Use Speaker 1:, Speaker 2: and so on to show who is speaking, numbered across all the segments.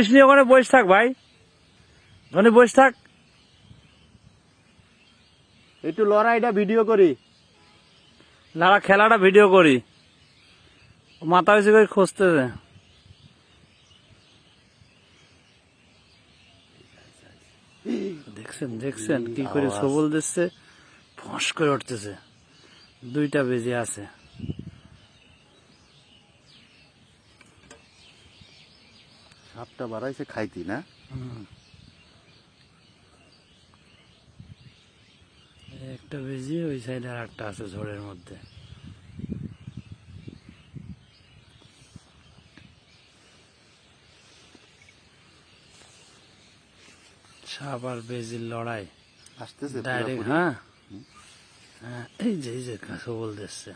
Speaker 1: ওখানে বসে থাক ভাই, ওখানে বসে থাক,
Speaker 2: একটু লড়াইটা ভিডিও করি,
Speaker 1: খেলাটা ভিডিও করি। মাথা বেশি করে খুঁজতেছে। দেখছেন দেখছেন কি করে সবল দিচ্ছে, ফস করে উঠতেছে। দুইটা বেজে আছে।
Speaker 2: সাপটা বাড়াইছে খাইতি না।
Speaker 1: একটা বেজি, ওই সাইডে আর একটা আছে ঝোড়ের মধ্যে। সাপ আর বেজির লড়াই
Speaker 2: আসতেছে
Speaker 1: ডাইরেক্ট। হ্যাঁ হ্যাঁ, এই যে সবল দিচ্ছে।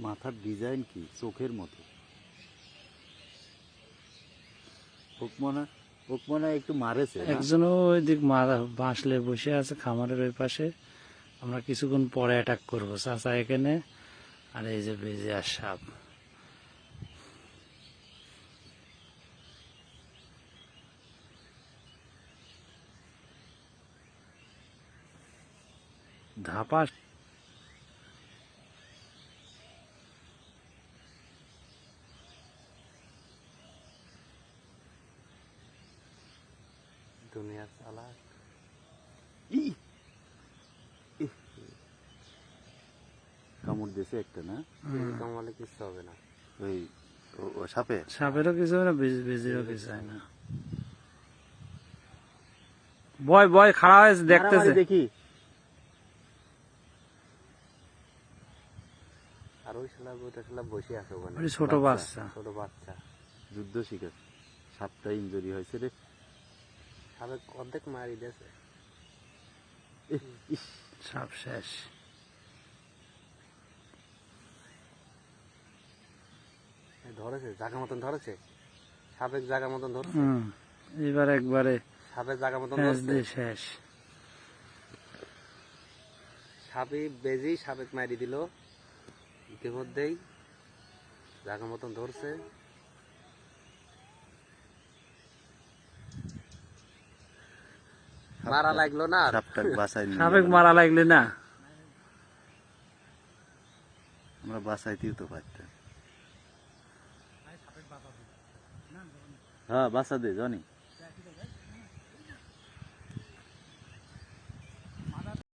Speaker 2: মাথার ডিজাইন কি চোখের মতো। ওক মনে একটু মারেছে।
Speaker 1: একজনও ওই দিক বাঁশলে বসে আছে খামারের ওই পাশে। আমরা কিছুক্ষণ পরে অ্যাটাক করবো চাচা এখানে, আর এই যে বেজে আর সাপ। ধাপা
Speaker 2: দুনিয়ার চালাক। কামড় দিয়েছে একটা না, কামড়ালে কিছু হবে না। ওই সাপেরও
Speaker 1: কিছু হয় না, বেজিরও কিছু হয় না। বয় খাড়া হয়েছে দেখতেছে।
Speaker 2: দেখি আর ওই শালা বসে আছে ওখানে।
Speaker 1: ছোট বাচ্চা
Speaker 2: যুদ্ধ শিখেছে। সাপটা ইনজুরি হয়েছে রে, সাপে অর্ধেক মারি দিয়েছে।
Speaker 1: সাপ শেষ।
Speaker 2: ধরেছে জায়গা মতন, ধরেছে সাপের জায়গা মতন ধরছে।
Speaker 1: এবার একবারে
Speaker 2: সাপের জায়গা মতন
Speaker 1: শেষ।
Speaker 2: সাপে বেজি সাপেক মারি দিল, ইতিমধ্যেই জায়গা মতন ধরছে। মারা লাগলো না,
Speaker 1: সাপেক মারা লাগলে না,
Speaker 2: আমরা বাঁচাইতেও তো পারতাম। হ্যাঁ বাঁচা দে জানি।